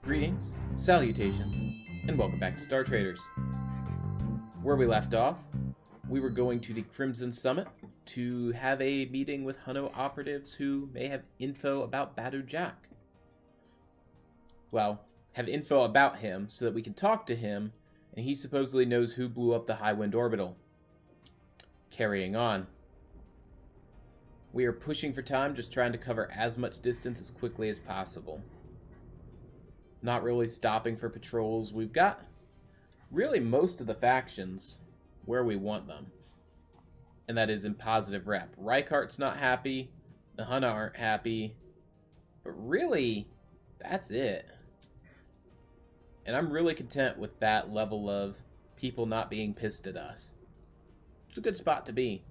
Greetings, salutations, and welcome back to Star Traders. Where we left off, we were going to the Crimson Summit to have a meeting with Hunno operatives who may have info about Badu Jack. Well, have info about him so that we can talk to him, and he supposedly knows who blew up the High Wind Orbital. Carrying on. We are pushing for time, just trying to cover as much distance as quickly as possible. Not really stopping for patrols. We've got really most of the factions where we want them. And that is in positive rep. Reichardt's not happy. The Hunna aren't happy. But really, that's it. And I'm really content with that level of people not being pissed at us. It's a good spot to be.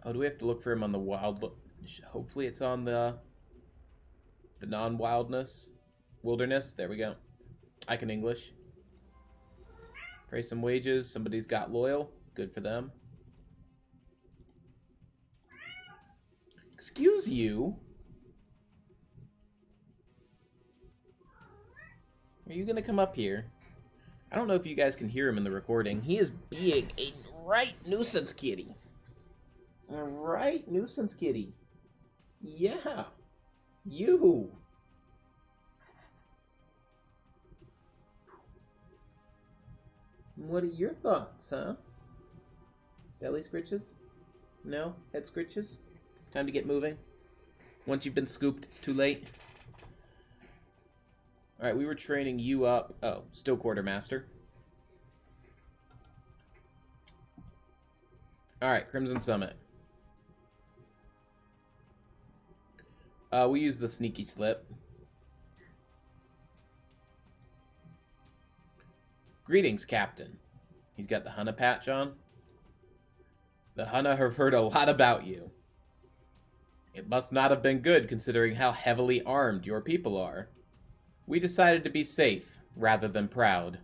Oh, do we have to look for him on the wild? Hopefully it's on the non-wildness. Wilderness, there we go. I can English. Pay some wages. Somebody's got loyal. Good for them. Excuse you? Are you gonna come up here? I don't know if you guys can hear him in the recording. He is being a right nuisance kitty. A right nuisance kitty. Yeah. You. What are your thoughts, huh? Belly scritches? No? Head scritches? Time to get moving. Once you've been scooped, it's too late. Alright, we were training you up. Oh, still quartermaster. Alright, Crimson Summit. We use the sneaky slip. Greetings, Captain. He's got the Hunna patch on. The Hunna have heard a lot about you. It must not have been good considering how heavily armed your people are. We decided to be safe rather than proud.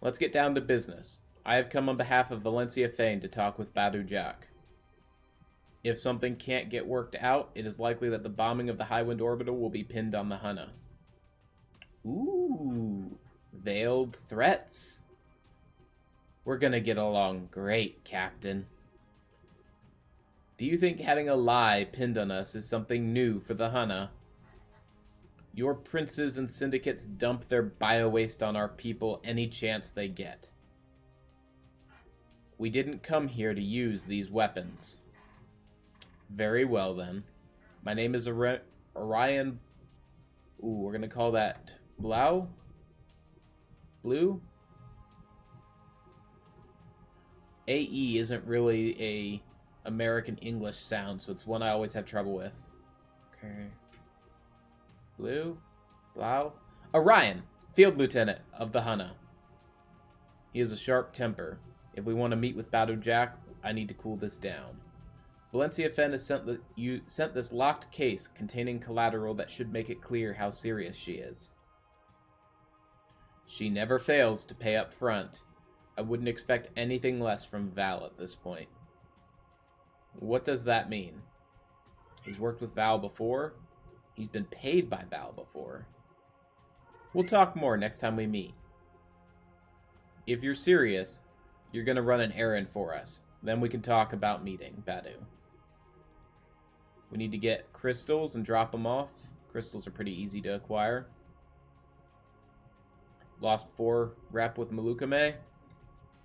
Let's get down to business. I have come on behalf of Valencia Fane to talk with Badu Jack. If something can't get worked out, it is likely that the bombing of the High Wind Orbital will be pinned on the Hunna. Ooh. Veiled threats. We're gonna get along great, Captain. Do you think having a lie pinned on us is something new for the Hunna? Your princes and syndicates dump their bio-waste on our people any chance they get. We didn't come here to use these weapons. Very well, then. My name is Orion... Ooh, we're gonna call that Blau? Blue? AE isn't really a American English sound, so it's one I always have trouble with. Okay. Blue? Blau? Orion, Field Lieutenant of the Hunna. He has a sharp temper. If we want to meet with Badu Jack, I need to cool this down. Valencia Fen has sent this locked case containing collateral that should make it clear how serious she is. She never fails to pay up front. I wouldn't expect anything less from Val at this point. What does that mean? He's worked with Val before. He's been paid by Val before. We'll talk more next time we meet. If you're serious, you're gonna run an errand for us. Then we can talk about meeting Badu. We need to get crystals and drop them off. Crystals are pretty easy to acquire. Lost 4 rep with Malukame.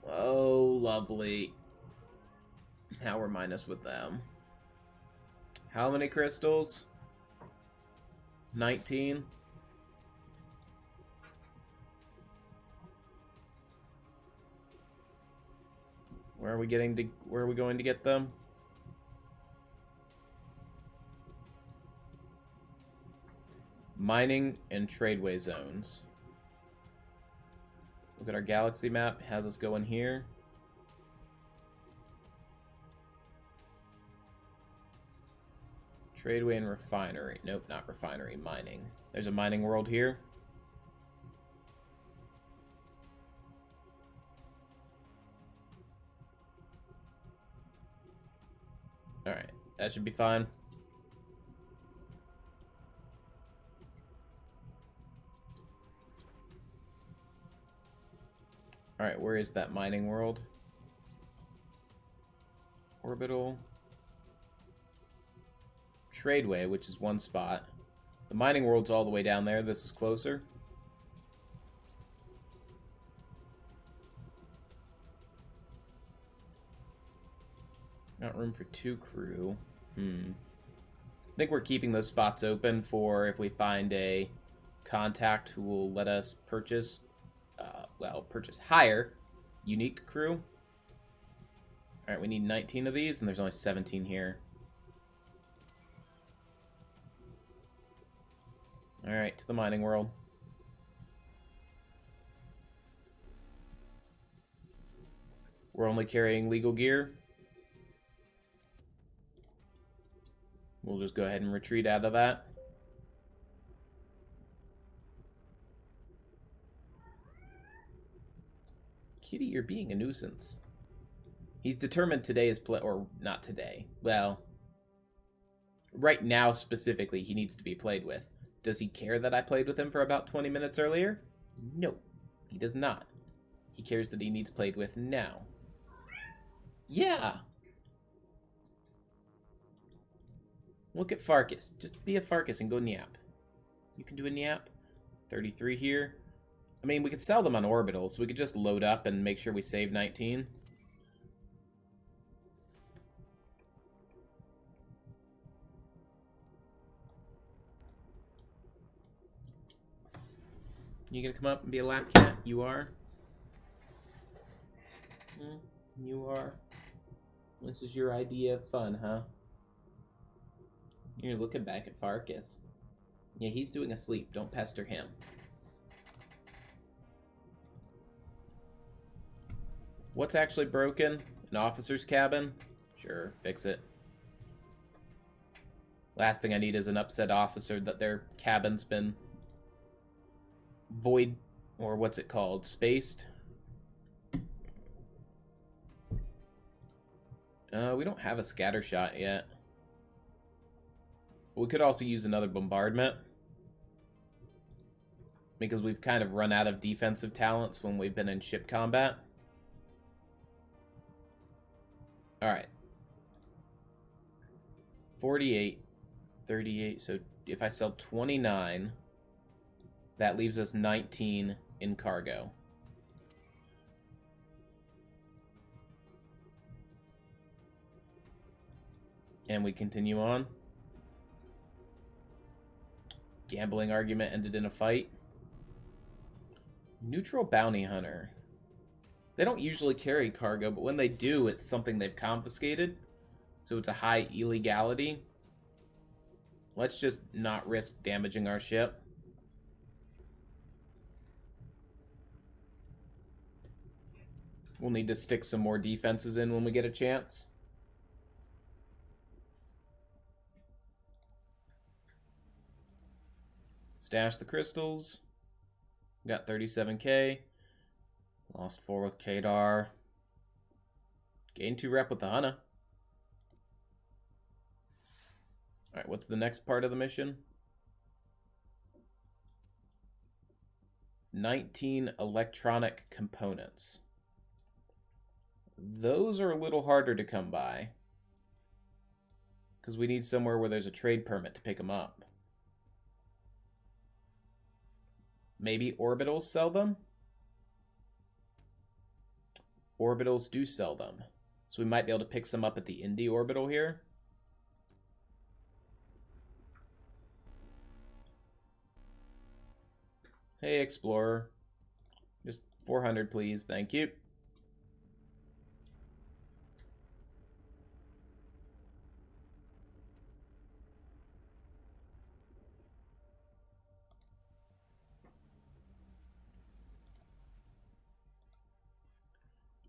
Oh, lovely. Now we're minus with them. How many crystals? 19. Where are we going to get them? Mining and tradeway zones. Look at our galaxy map. It has us going here. Tradeway and refinery. Nope, not refinery. Mining. There's a mining world here. Alright, that should be fine. Alright, where is that mining world? Orbital. Tradeway, which is one spot. The mining world's all the way down there. This is closer. Not room for 2 crew. I think we're keeping those spots open for if we find a contact who will let us purchase, hire unique crew. Alright, we need 19 of these, and there's only 17 here. Alright, to the mining world. We're only carrying legal gear. We'll just go ahead and retreat out of that. Kitty, you're being a nuisance. He's determined today is or not today. Well, right now specifically, he needs to be played with. Does he care that I played with him for about 20 minutes earlier? No, he does not. He cares that he needs played with now. Yeah! Look at Farkas. Just be a Farkas and go Nyap. You can do a Nyap. 33 here. I mean, we could sell them on orbital, so we could just load up and make sure we save 19. You gonna come up and be a lap cat? You are? You are? This is your idea of fun, huh? You're looking back at Farkas. Yeah, he's doing asleep. Don't pester him. What's actually broken? An officer's cabin? Sure, fix it. Last thing I need is an upset officer that their cabin's been void, or what's it called? Spaced? We don't have a scatter shot yet. We could also use another bombardment, because we've kind of run out of defensive talents when we've been in ship combat. Alright. 48, 38, so if I sell 29, that leaves us 19 in cargo. And we continue on. Gambling argument ended in a fight. Neutral bounty hunter. They don't usually carry cargo, but when they do, it's something they've confiscated. So it's a high illegality. Let's just not risk damaging our ship. We'll need to stick some more defenses in when we get a chance. Stash the crystals. Got 37k. Lost 4 with Kadar. Gained 2 rep with the Hunna. Alright, what's the next part of the mission? 19 electronic components. Those are a little harder to come by, because we need somewhere where there's a trade permit to pick them up. Maybe orbitals sell them? Orbitals do sell them. So we might be able to pick some up at the Indy orbital here. Hey, Explorer. Just 400, please. Thank you.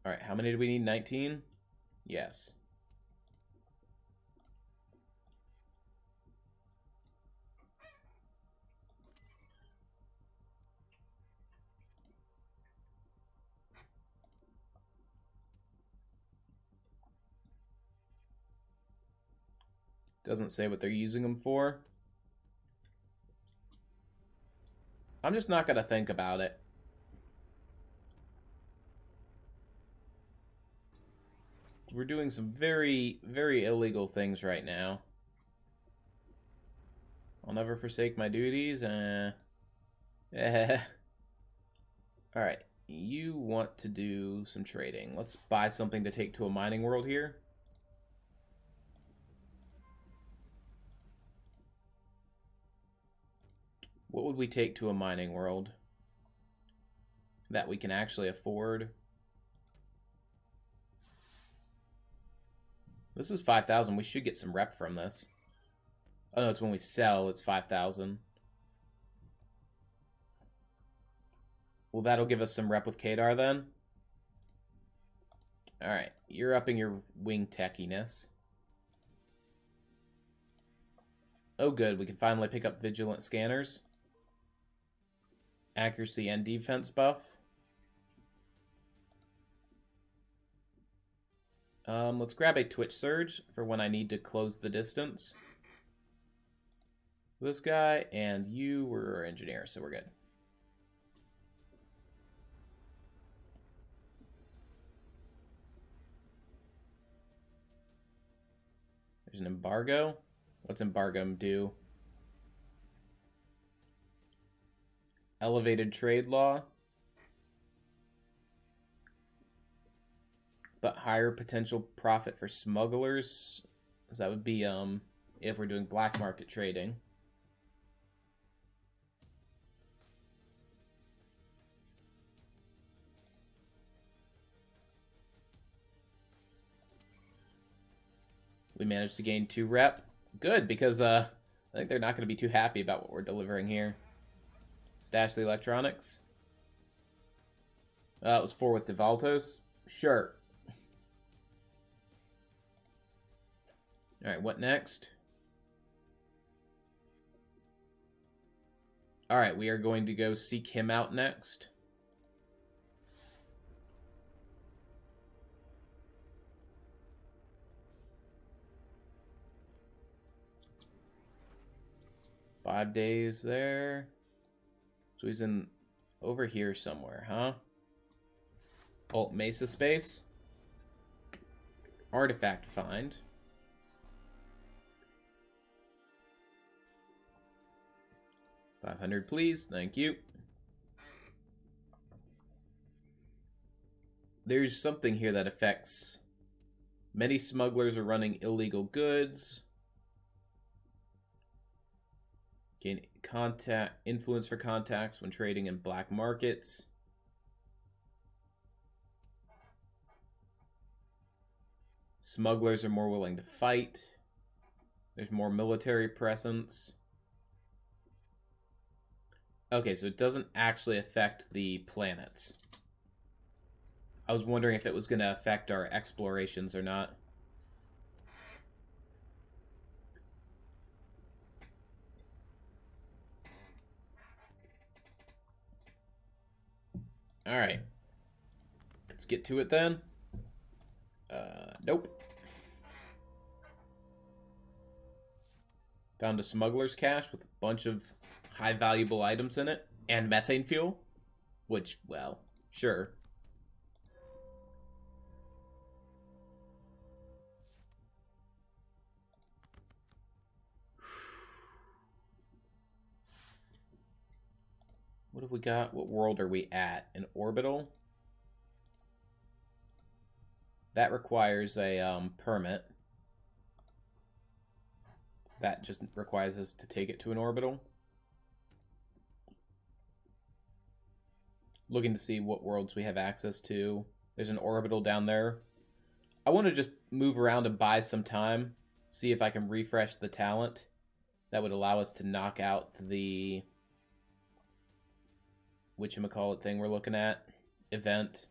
Alright, how many do we need? 19? Yes. Doesn't say what they're using them for. I'm just not going to think about it. we're doing some very, very illegal things right now. I'll never forsake my duties. Alright, you want to do some trading. Let's buy something to take to a mining world here. What would we take to a mining world that we can actually afford? This is 5,000. We should get some rep from this. Oh no, it's when we sell, it's 5,000. Well, that'll give us some rep with Kadar then. Alright, you're upping your wing techiness. Oh good, we can finally pick up vigilant scanners. Accuracy and defense buff. Let's grab a Twitch Surge for when I need to close the distance. This guy, and you were engineer, so we're good. There's an embargo. What's embargo do? Elevated trade law. But higher potential profit for smugglers. So that would be if we're doing black market trading. We managed to gain 2 rep. Good, because I think they're not going to be too happy about what we're delivering here. Stash the electronics. That was 4 with Devaltos. Sure. Alright, what next? Alright, we are going to go seek him out next. Five days there. So he's in over here somewhere, huh? Alt Mesa space. Artifact find. $500, please. Thank you. There's something here that affects... Many smugglers are running illegal goods. Gain influence for contacts when trading in black markets. Smugglers are more willing to fight. There's more military presence. Okay, so it doesn't actually affect the planets. I was wondering if it was going to affect our explorations or not. Alright. Let's get to it then. Nope. Found a smuggler's cache with a bunch of high valuable items in it. And methane fuel. Which, well, sure. What have we got? What world are we at? An orbital? That requires a permit. That just requires us to take it to an orbital. Looking to see what worlds we have access to. There's an orbital down there. I want to just move around and buy some time. See if I can refresh the talent. That would allow us to knock out the... whatchamacallit thing we're looking at. Event.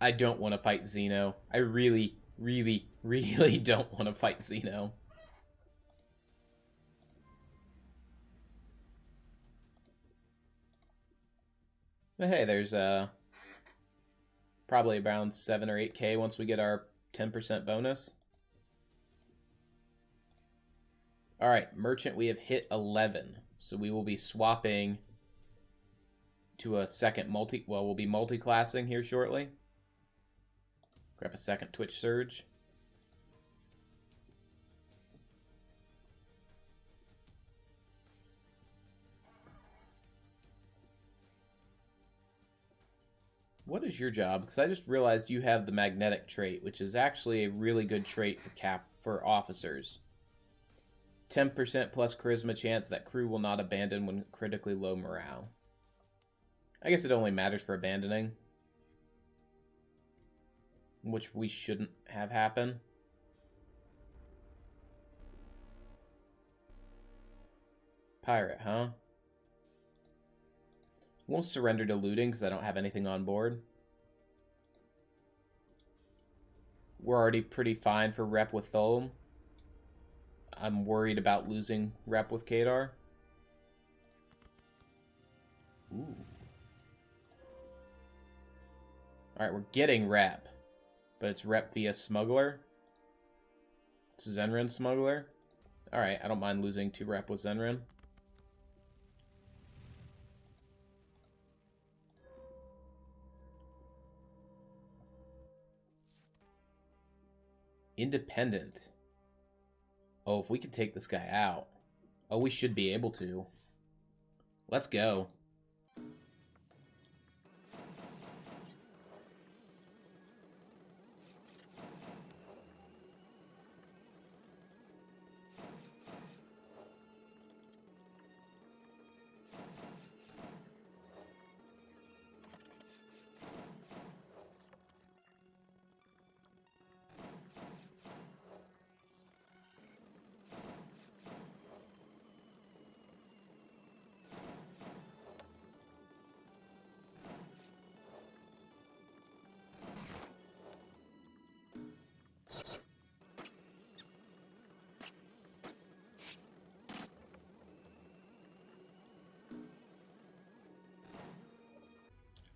I don't want to fight Xeno. I really, really, really don't want to fight Xeno. But hey, there's probably around 7 or 8K once we get our 10% bonus. Alright, merchant, we have hit 11. So we will be swapping to a second well, we'll be multi-classing here shortly. Grab a second Twitch Surge. What is your job? Because I just realized you have the magnetic trait, which is actually a really good trait for officers. 10% plus charisma chance that crew will not abandon when critically low morale. I guess it only matters for abandoning, which we shouldn't have happen. Pirate, huh? Won't surrender to looting because I don't have anything on board. We're already pretty fine for rep with Thulm. I'm worried about losing rep with Kadar. Ooh. Alright, we're getting rep. But it's rep via Smuggler. Zenrin Smuggler. Alright, I don't mind losing 2 rep with Zenrin. Independent. Oh, if we could take this guy out. Oh, we should be able to. Let's go.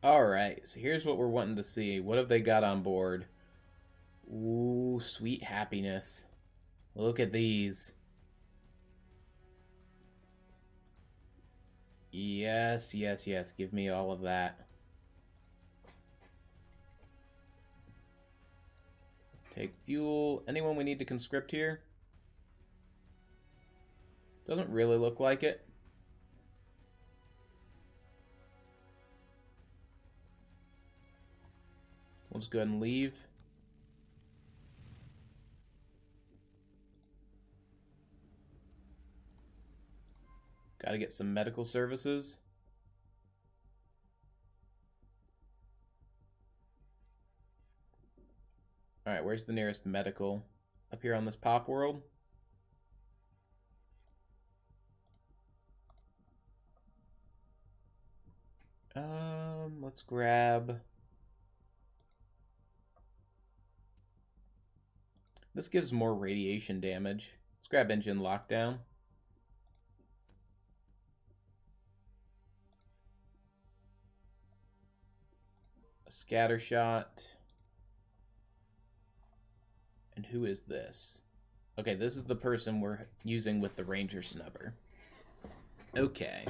Alright, so here's what we're wanting to see. What have they got on board? Ooh, sweet happiness. Look at these. Yes, yes, yes. Give me all of that. Take fuel. Anyone we need to conscript here? Doesn't really look like it. We'll just go ahead and leave. Gotta get some medical services. Alright, where's the nearest medical? Up here on this pop world? Let's grab... This gives more radiation damage. Let's grab engine lockdown. A scatter shot. And who is this? Okay, this is the person we're using with the Ranger Snubber. Okay.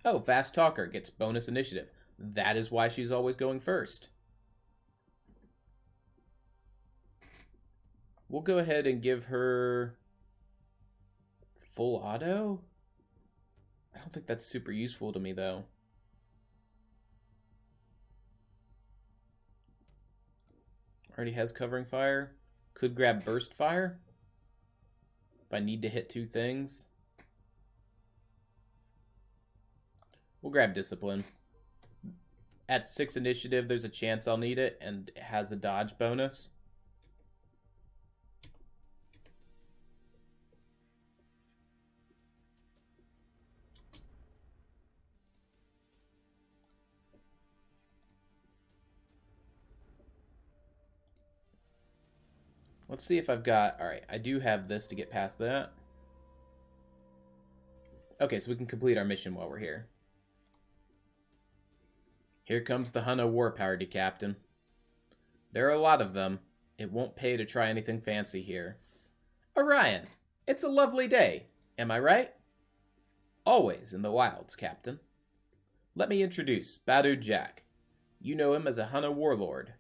Oh, Fast Talker gets bonus initiative. That is why she's always going first. We'll go ahead and give her full auto. I don't think that's super useful to me, though. Already has covering fire. Could grab burst fire if I need to hit 2 things. We'll grab discipline. At 6 initiative, there's a chance I'll need it, and it has a dodge bonus. Let's see if I've got... Alright, I do have this to get past that. Okay, so we can complete our mission while we're here. Here comes the Hunno War Party, Captain. There are a lot of them. It won't pay to try anything fancy here. Orion, it's a lovely day. Am I right? Always in the wilds, Captain. Let me introduce Badu Jack. You know him as a Hana warlord.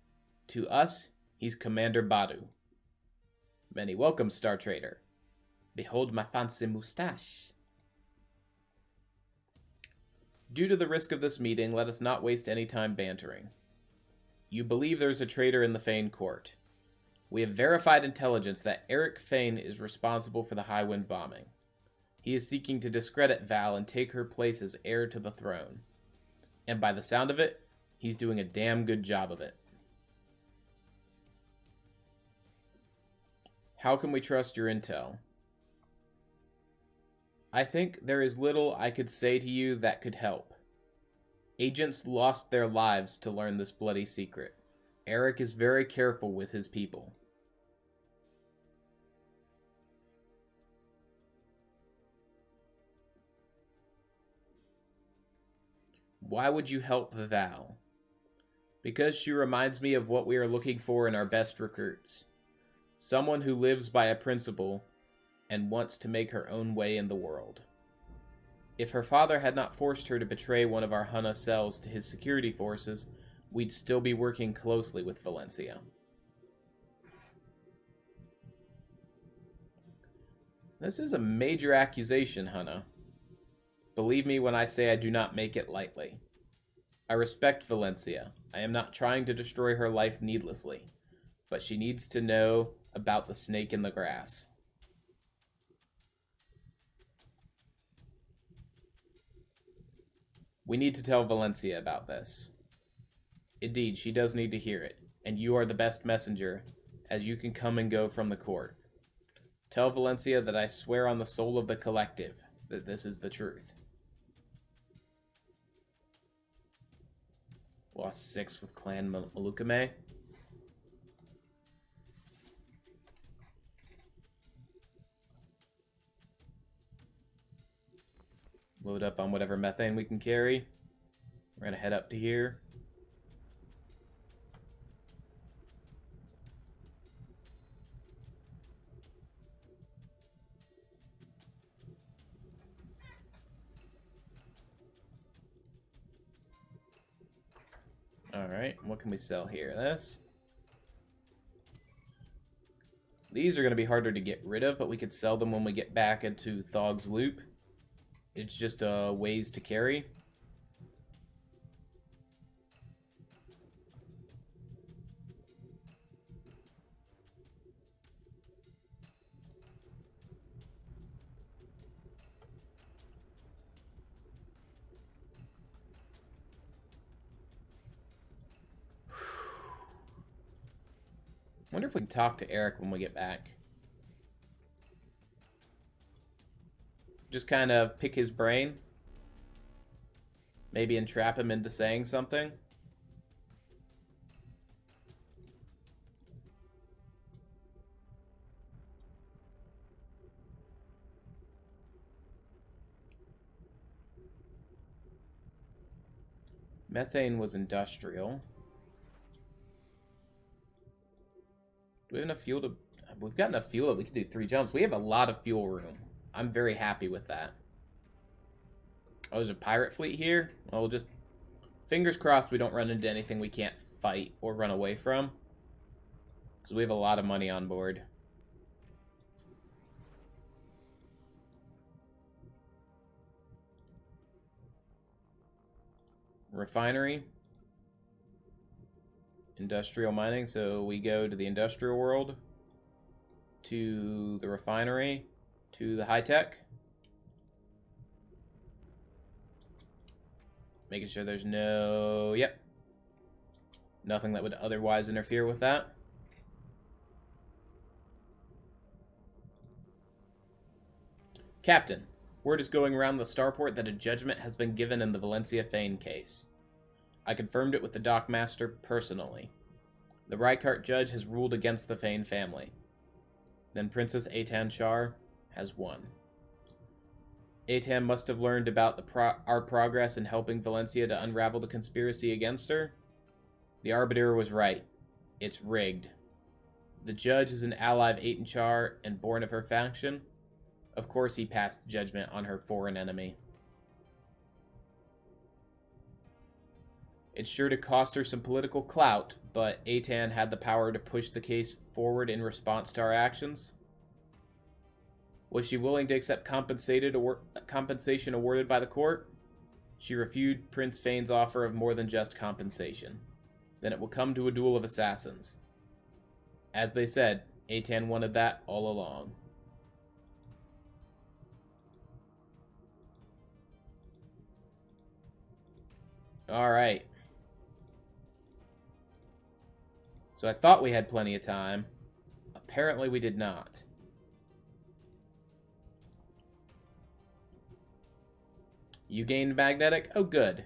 To us, he's Commander Badu. Many welcomes, Star Trader. Behold my fancy moustache. Due to the risk of this meeting, let us not waste any time bantering. You believe there's a traitor in the Fane court. We have verified intelligence that Eric Fane is responsible for the Highwind bombing. He is seeking to discredit Val and take her place as heir to the throne. And by the sound of it, he's doing a damn good job of it. How can we trust your intel? I think there is little I could say to you that could help. Agents lost their lives to learn this bloody secret. Eric is very careful with his people. Why would you help Val? Because she reminds me of what we are looking for in our best recruits. Someone who lives by a principle and wants to make her own way in the world. If her father had not forced her to betray one of our Hana cells to his security forces, we'd still be working closely with Valencia. This is a major accusation, Hana. Believe me when I say I do not make it lightly. I respect Valencia. I am not trying to destroy her life needlessly, but she needs to know about the snake in the grass. We need to tell Valencia about this. Indeed, she does need to hear it, and you are the best messenger, as you can come and go from the court. Tell Valencia that I swear on the soul of the collective that this is the truth. Lost 6 with Clan Malukame. Load up on whatever methane we can carry. We're going to head up to here. Alright, what can we sell here? These are going to be harder to get rid of, but we could sell them when we get back into Thog's Loop. It's just ways to carry. Wonder if we can talk to Eric when we get back. Just kind of pick his brain. Maybe entrap him into saying something. Methane was industrial. Do we have enough fuel to... We've got enough fuel that we can do 3 jumps. We have a lot of fuel room. I'm very happy with that. Oh, there's a pirate fleet here? Well, we'll just... Fingers crossed we don't run into anything we can't fight or run away from. Because we have a lot of money on board. Refinery. Industrial mining, so we go to the industrial world, to the refinery, to the high-tech. Making sure there's no... Yep. Nothing that would otherwise interfere with that. Captain, word is going around the starport that a judgment has been given in the Valencia Fane case. I confirmed it with the dockmaster personally. The Rykart judge has ruled against the Fane family. Then Princess Atan Char has won. Atan must have learned about our progress in helping Valencia to unravel the conspiracy against her. The Arbiter was right. It's rigged. The judge is an ally of Atan Char and born of her faction. Of course he passed judgment on her foreign enemy. It's sure to cost her some political clout, but Atan had the power to push the case forward in response to our actions. Was she willing to accept compensation awarded by the court? She refused Prince Fane's offer of more than just compensation. Then it will come to a duel of assassins. As they said, Atan wanted that all along. Alright. So I thought we had plenty of time. Apparently we did not. You gained magnetic? Oh, good.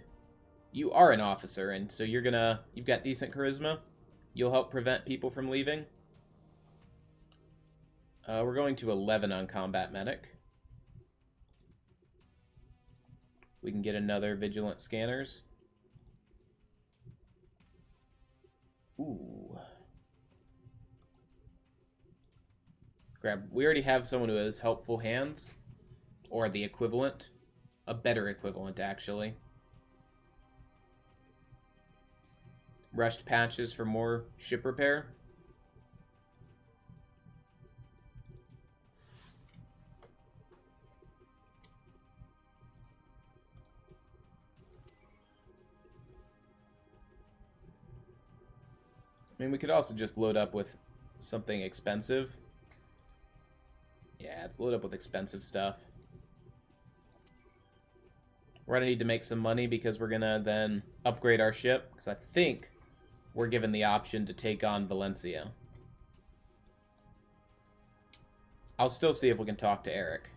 You are an officer, and so you've got decent charisma? You'll help prevent people from leaving? We're going to 11 on combat medic. We can get another vigilant scanners. Ooh. We already have someone who has helpful hands. Or the equivalent. A better equivalent, actually. Rushed patches for more ship repair. I mean, we could also just load up with something expensive. Yeah, let's load up with expensive stuff. We're going to need to make some money because we're going to then upgrade our ship. Because I think we're given the option to take on Valencia. I'll still see if we can talk to Eric.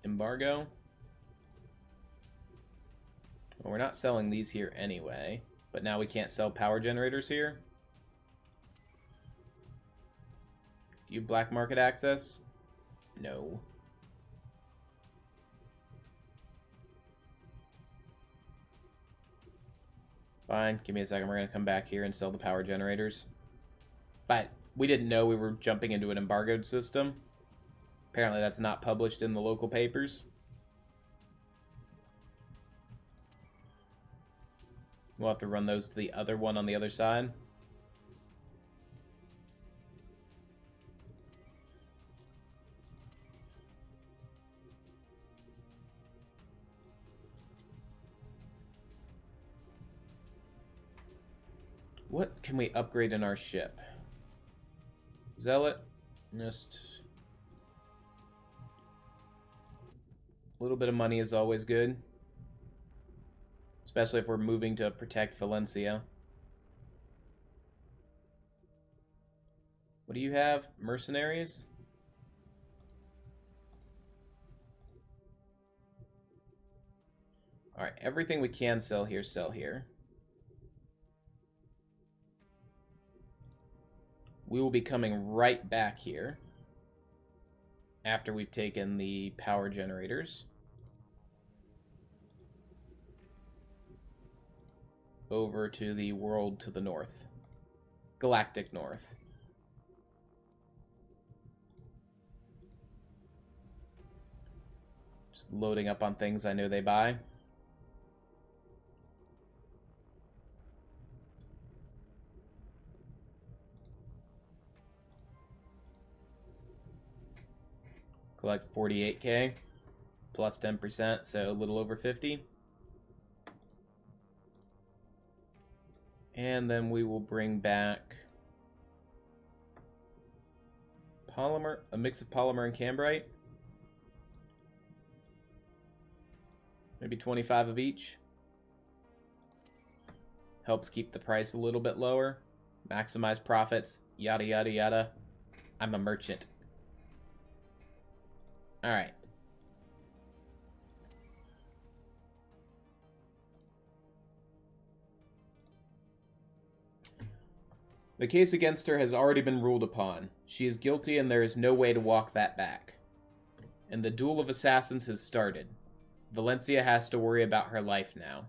Embargo. Well, we're not selling these here anyway. But now we can't sell power generators here. Do you have black market access? No. Fine, give me a second. We're going to come back here and sell the power generators. But we didn't know we were jumping into an embargoed system. Apparently that's not published in the local papers. We'll have to run those to the other one on the other side. What can we upgrade in our ship? Zealot? Just a little bit of money is always good. Especially if we're moving to protect Valencia. What do you have? Mercenaries? Alright, everything we can sell here, sell here. We will be coming right back here after we've taken the power generators over to the world to the north. Galactic North. Just loading up on things I know they buy. Collect 48k plus 10%, so a little over 50. And then we will bring back polymer, a mix of polymer and cambrite. Maybe 25 of each. Helps keep the price a little bit lower. Maximize profits, yada yada yada. I'm a merchant. Alright. The case against her has already been ruled upon. She is guilty and there is no way to walk that back. And the duel of assassins has started. Valencia has to worry about her life now.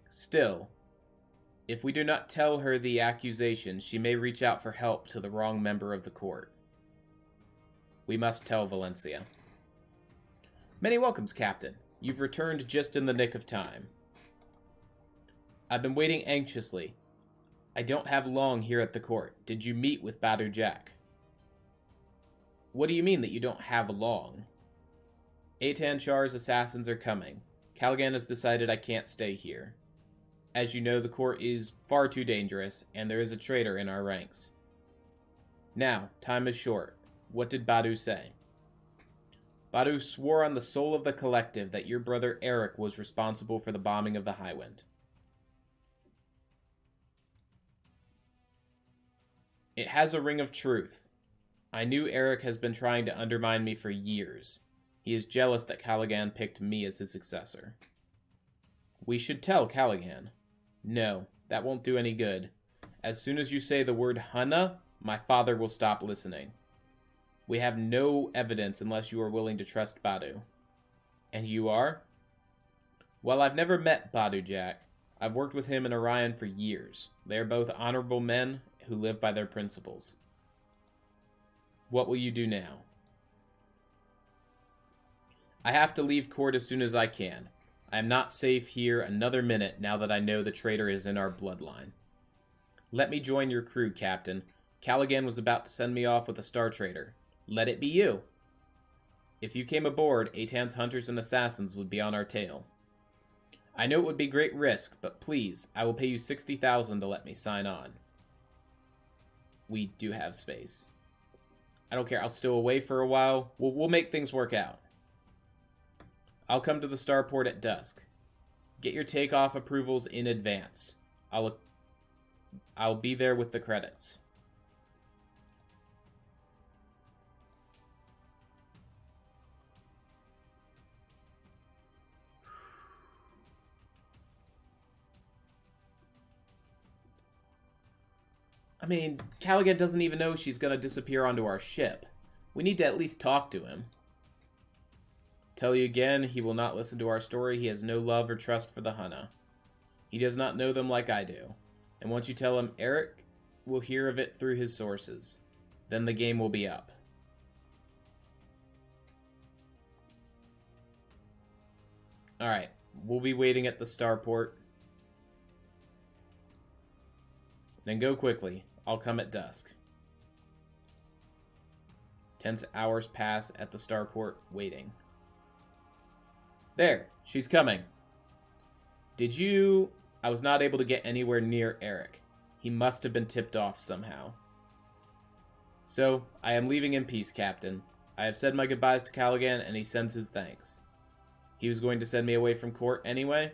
Still, if we do not tell her the accusation, she may reach out for help to the wrong member of the court. We must tell Valencia. Many welcomes, Captain. You've returned just in the nick of time. I've been waiting anxiously. I don't have long here at the court. Did you meet with Badu Jack? What do you mean that you don't have long? Eitan Char's assassins are coming. Callaghan has decided I can't stay here. As you know, the court is far too dangerous, and there is a traitor in our ranks. Now, time is short. What did Badu say? Badu swore on the soul of the collective that your brother Eric was responsible for the bombing of the Highwind. It has a ring of truth. I knew Eric has been trying to undermine me for years. He is jealous that Callaghan picked me as his successor. We should tell Callaghan. No, that won't do any good. As soon as you say the word Hunna, my father will stop listening. We have no evidence unless you are willing to trust Badu. And you are? Well, I've never met Badu Jack. I've worked with him and Orion for years. They are both honorable men who live by their principles. What will you do now? I have to leave court as soon as I can. I am not safe here another minute now that I know the traitor is in our bloodline. Let me join your crew, Captain. Callaghan was about to send me off with a star trader. Let it be you. If you came aboard, Eitan's hunters and assassins would be on our tail. I know it would be great risk, but please, I will pay you 60,000 to let me sign on. We do have space. I don't care, I'll still away for a while. We'll make things work out. I'll come to the starport at dusk. Get your takeoff approvals in advance. I'll be there with the credits. I mean, Callaghan doesn't even know she's gonna disappear onto our ship. We need to at least talk to him. Tell you again, he will not listen to our story. He has no love or trust for the Hunna. He does not know them like I do. And once you tell him, Eric will hear of it through his sources. Then the game will be up. Alright, we'll be waiting at the starport. Then go quickly. I'll come at dusk. Tense hours pass at the starport, waiting. There, she's coming. Did you... I was not able to get anywhere near Eric. He must have been tipped off somehow. So, I am leaving in peace, Captain. I have said my goodbyes to Callaghan, and he sends his thanks. He was going to send me away from court anyway.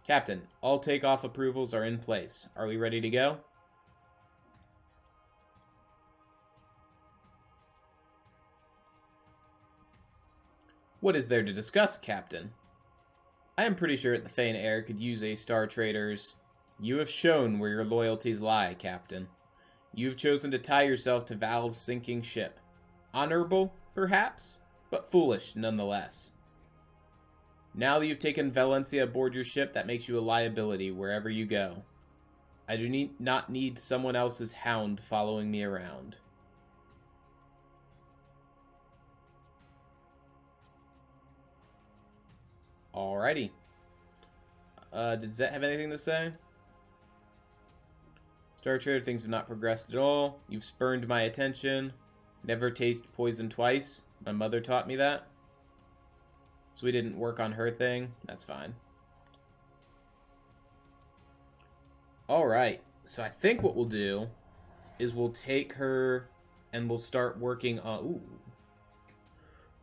Captain, all takeoff approvals are in place. Are we ready to go? What is there to discuss, Captain? I am pretty sure the Fane Air could use a Star Trader's. You have shown where your loyalties lie, Captain. You have chosen to tie yourself to Val's sinking ship. Honorable, perhaps, but foolish nonetheless. Now that you've taken Valencia aboard your ship, that makes you a liability wherever you go. I do not need someone else's hound following me around. Alrighty. Does Zet have anything to say? Star Trader, things have not progressed at all. You've spurned my attention. Never taste poison twice. My mother taught me that. So we didn't work on her thing. That's fine. Alright. So I think what we'll do is we'll take her and we'll start working on... Ooh.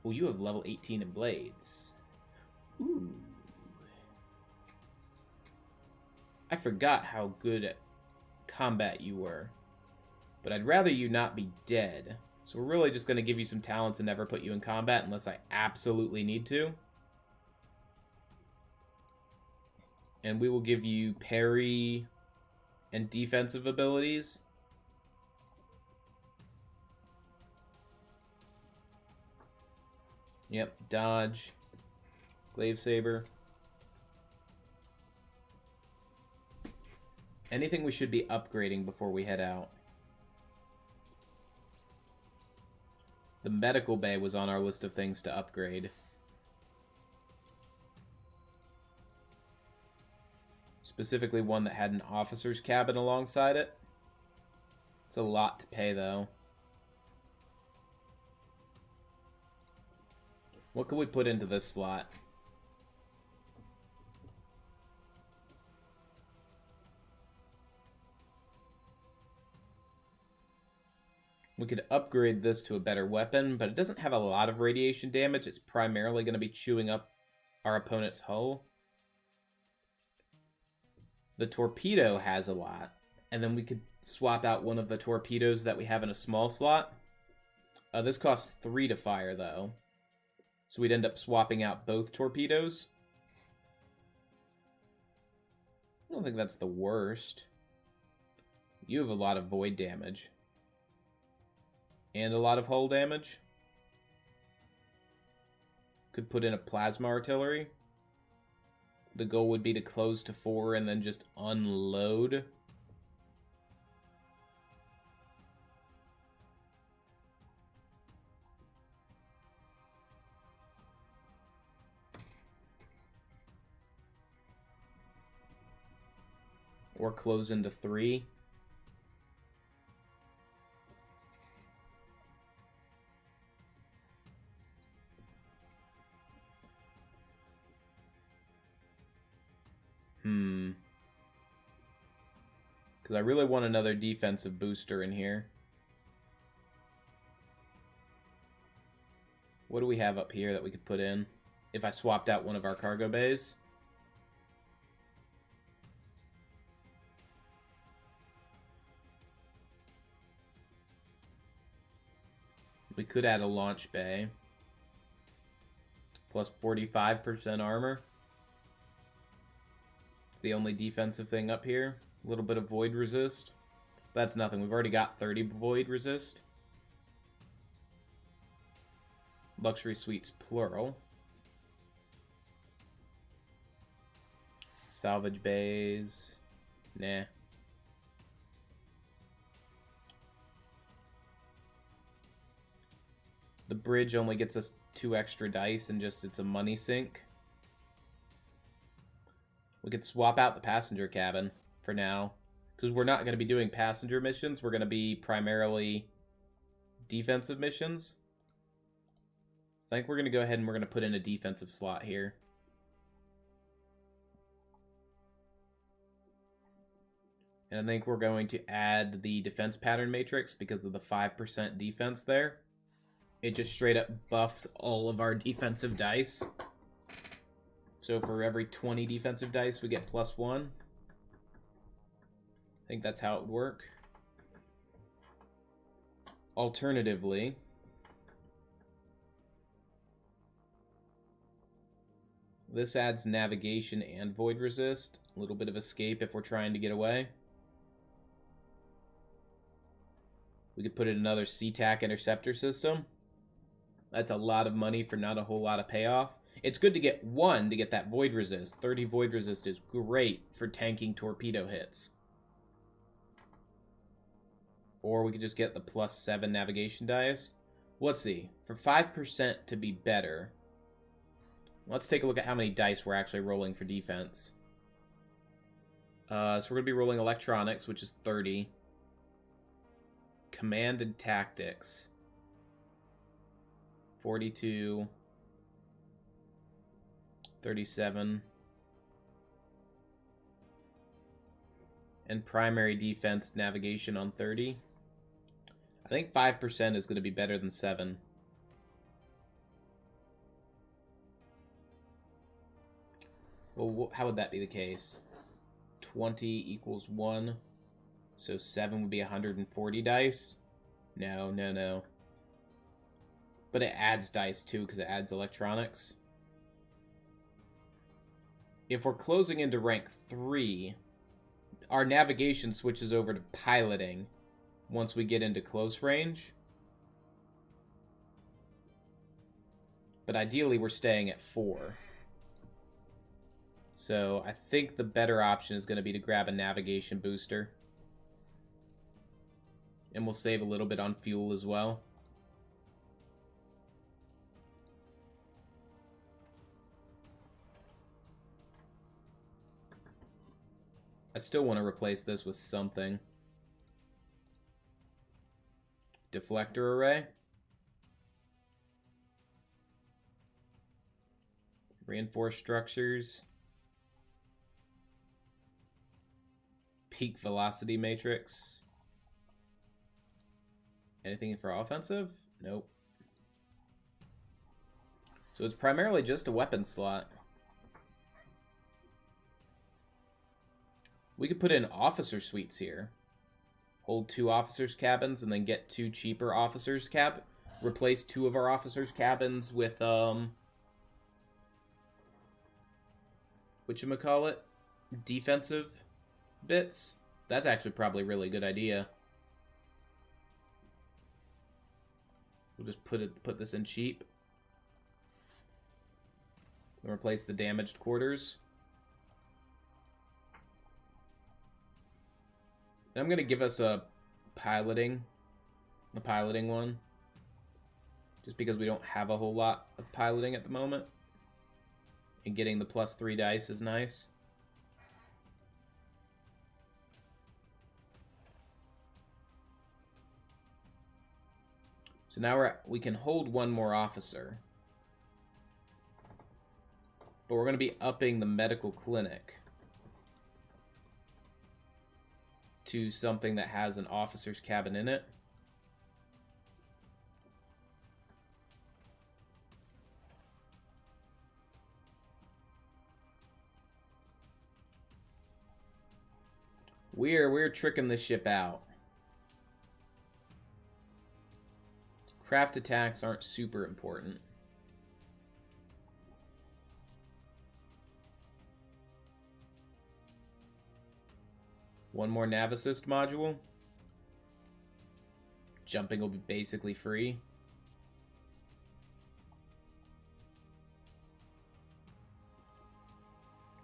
Oh, you have level 18 in blades. Ooh. I forgot how good at combat you were. But I'd rather you not be dead. So we're really just going to give you some talents and never put you in combat unless I absolutely need to. And we will give you parry and defensive abilities. Yep, dodge. Glaive Saber. Anything we should be upgrading before we head out? The medical bay was on our list of things to upgrade. Specifically one that had an officer's cabin alongside it. It's a lot to pay, though. What can we put into this slot? We could upgrade this to a better weapon, but it doesn't have a lot of radiation damage. It's primarily going to be chewing up our opponent's hull. The torpedo has a lot, and then we could swap out one of the torpedoes that we have in a small slot. This costs 3 to fire, though. So we'd end up swapping out both torpedoes. I don't think that's the worst. You have a lot of void damage. And a lot of hull damage. Could put in a plasma artillery. The goal would be to close to 4 and then just unload. Or close into 3. Because I really want another defensive booster in here. What do we have up here that we could put in? If I swapped out one of our cargo bays. We could add a launch bay. Plus 45% armor. It's the only defensive thing up here. A little bit of void resist. That's nothing. We've already got 30 void resist. Luxury suites plural. Salvage bays. Nah. The bridge only gets us 2 extra dice and just it's a money sink. We could swap out the passenger cabin for now. Because we're not going to be doing passenger missions. We're going to be primarily defensive missions. So I think we're going to go ahead and we're going to put in a defensive slot here. And I think we're going to add the defense pattern matrix because of the 5% defense there. It just straight up buffs all of our defensive dice. So for every 20 defensive dice, we get +1. I think that's how it would work. Alternatively, this adds navigation and void resist. A little bit of escape if we're trying to get away. We could put in another SeaTac interceptor system. That's a lot of money for not a whole lot of payoff. It's good to get 1 to get that void resist. 30 void resist is great for tanking torpedo hits. Or we could just get the +7 navigation dice. Let's see. For 5% to be better, let's take a look at how many dice we're actually rolling for defense. So we're going to be rolling electronics, which is 30. Command and tactics. 42. 37. And primary defense navigation on 30. I think 5% is going to be better than 7. Well, how would that be the case? 20 equals 1. So 7 would be 140 dice. No, no, no. But it adds dice too because it adds electronics. If we're closing into rank 3, our navigation switches over to piloting once we get into close range. But ideally we're staying at 4. So I think the better option is going to be to grab a navigation booster. And we'll save a little bit on fuel as well. I still want to replace this with something. Deflector array. Reinforced structures. Peak velocity matrix. Anything for offensive? Nope. So it's primarily just a weapon slot. We could put in officer suites here. Hold 2 officers' cabins and then get 2 cheaper officers' replace 2 of our officers' cabins with, whatchamacallit? Defensive bits. That's actually probably a really good idea. We'll just put this in cheap. And replace the damaged quarters. I'm going to give us a piloting one. Just because we don't have a whole lot of piloting at the moment. And getting the +3 dice is nice. So now we can hold 1 more officer. But we're going to be upping the medical clinic to something that has an officer's cabin in it. We're tricking this ship out. Craft attacks aren't super important. One more nav assist module. Jumping will be basically free.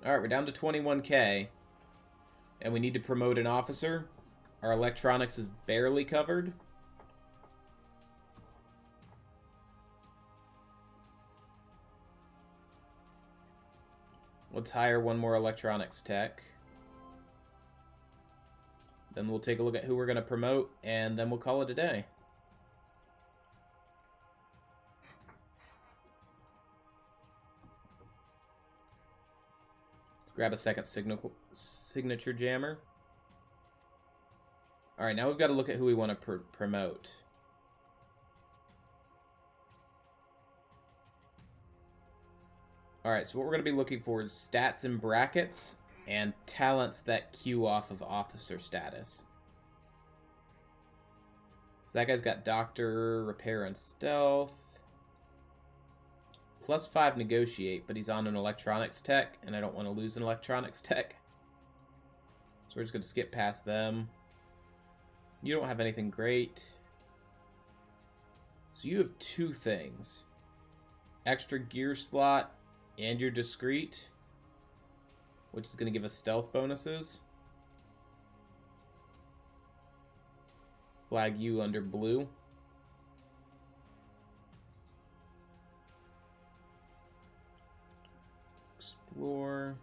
Alright, we're down to 21k. And we need to promote an officer. Our electronics is barely covered. Let's hire 1 more electronics tech. Then we'll take a look at who we're going to promote, and then we'll call it a day. Grab a second signature jammer. Alright, now we've got to look at who we want to promote. Alright, so what we're going to be looking for is stats and brackets, and talents that queue off of officer status. So that guy's got Doctor, Repair, and Stealth. +5 Negotiate, but he's on an electronics tech, and I don't want to lose an electronics tech. So we're just going to skip past them. You don't have anything great. So you have 2 things. Extra gear slot and your discreet, which is going to give us stealth bonuses. Flag you under blue. Explore.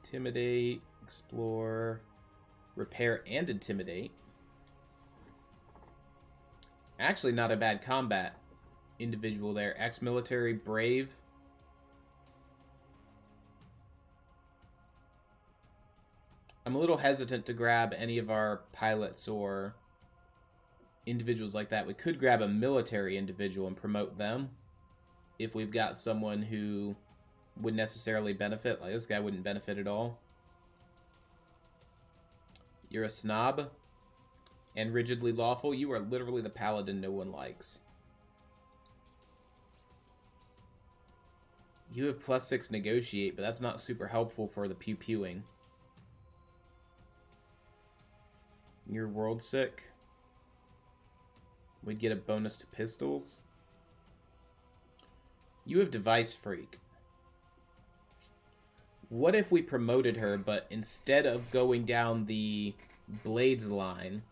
Intimidate. Explore. Repair and intimidate. Actually, not a bad combat individual there. Ex-military, brave. I'm a little hesitant to grab any of our pilots or individuals like that. We could grab a military individual and promote them if we've got someone who would necessarily benefit. Like, this guy wouldn't benefit at all. You're a snob and rigidly lawful. You are literally the paladin no one likes. You have +6 negotiate, but that's not super helpful for the pew-pewing. You're world sick. We'd get a bonus to pistols. You have device freak. What if we promoted her, but instead of going down the blades line,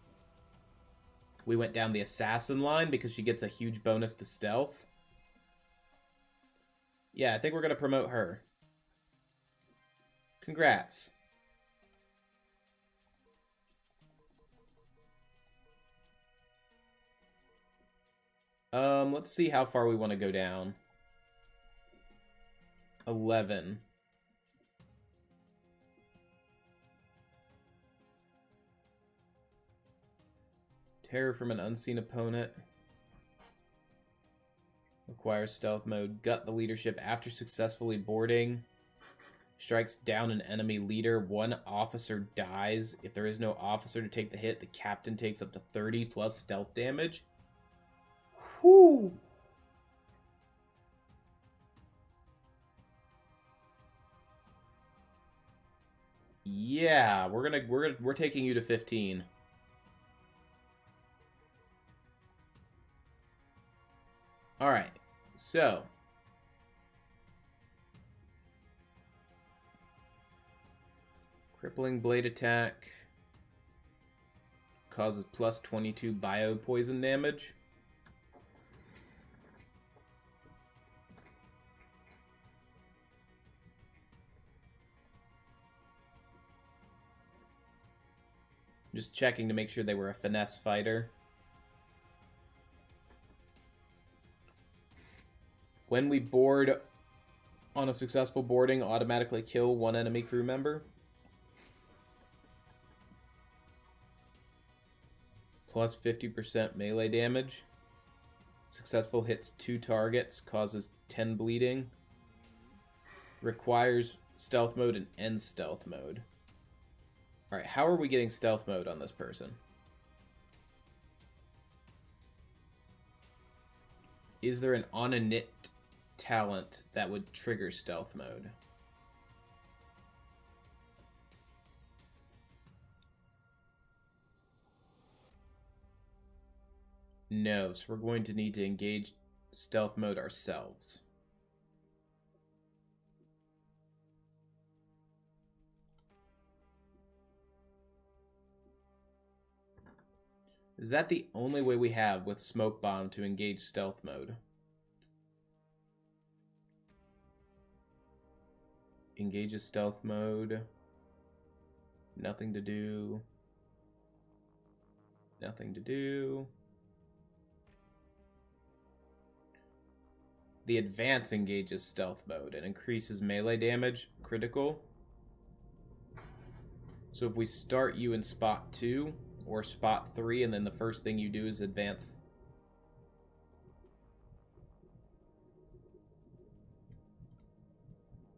we went down the assassin line because she gets a huge bonus to stealth? Yeah, I think we're going to promote her. Congrats. Let's see how far we want to go down. 11. Terror from an unseen opponent. Requires stealth mode. Gut the leadership after successfully boarding. Strikes down an enemy leader. One officer dies. If there is no officer to take the hit, the captain takes up to 30 plus stealth damage. Whew. Yeah, we're taking you to 15. All right. So, crippling blade attack causes plus 22 bio poison damage. Just checking to make sure they were a finesse fighter. When we board on a successful boarding, automatically kill one enemy crew member. Plus 50% melee damage. Successful hits 2 targets, causes 10 bleeding. Requires stealth mode and ends stealth mode. Alright, how are we getting stealth mode on this person? Is there an on a knit talent that would trigger stealth mode? No, so we're going to need to engage stealth mode ourselves. Is that the only way we have with Smoke Bomb to engage stealth mode? Engages stealth mode. Nothing to do. Nothing to do. The advance engages stealth mode and increases melee damage, critical. So if we start you in spot 2 or spot 3, and then the first thing you do is advance.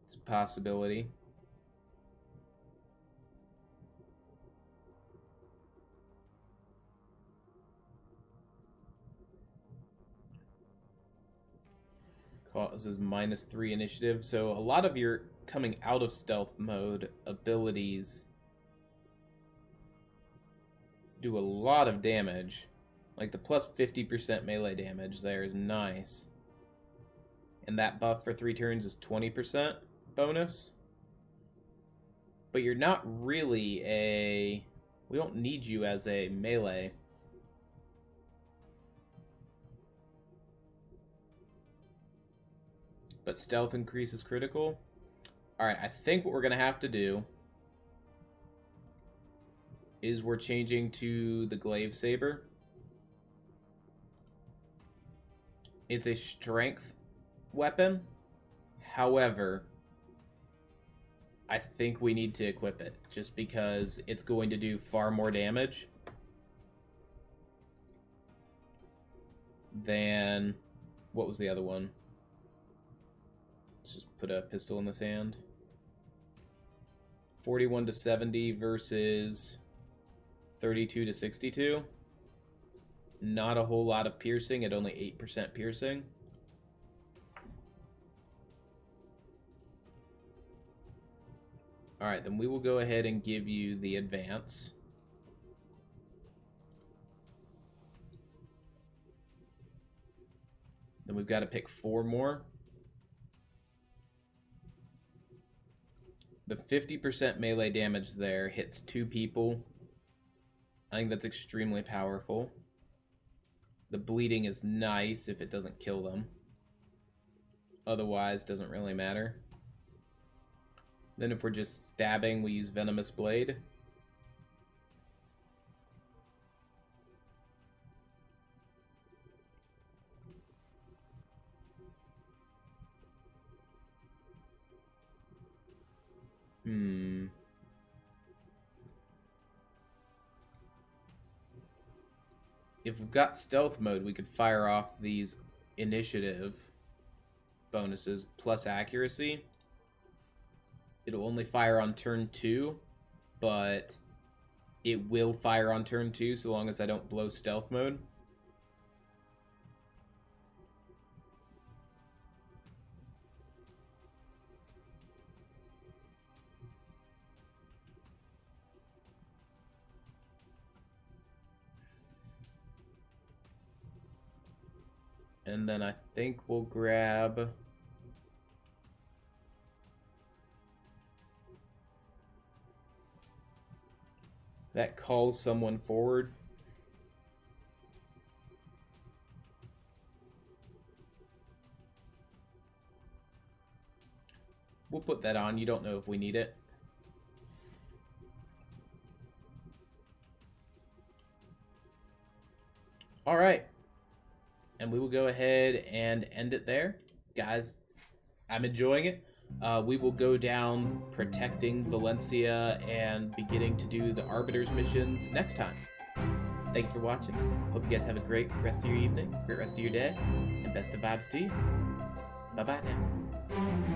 It's a possibility. Causes -3 initiative. So a lot of your coming out of stealth mode abilities do a lot of damage. Like the plus 50% melee damage there is nice. And that buff for 3 turns is 20% bonus. But you're not really a... We don't need you as a melee. But stealth increases critical. Alright, I think what we're going to have to do is we're changing to the Glaive Saber. It's a strength weapon. However, I think we need to equip it just because it's going to do far more damage than... What was the other one? Let's just put a pistol in this hand. 41 to 70 versus 32 to 62. Not a whole lot of piercing at only 8% piercing. Alright, then we will go ahead and give you the advance. Then we've got to pick 4 more. The 50% melee damage there hits 2 people. I think that's extremely powerful. The bleeding is nice if it doesn't kill them. Otherwise, doesn't really matter. Then if we're just stabbing, we use Venomous Blade. If we've got stealth mode, we could fire off these initiative bonuses plus accuracy. It'll only fire on turn 2, but it will fire on turn 2 so long as I don't blow stealth mode. And then I think we'll grab... that calls someone forward. We'll put that on. You don't know if we need it. All right. And we will go ahead and end it there. Guys, I'm enjoying it. We will go down protecting Valencia and beginning to do the Arbiter's missions next time. Thank you for watching. Hope you guys have a great rest of your evening, great rest of your day, and best of vibes to you. Bye-bye now.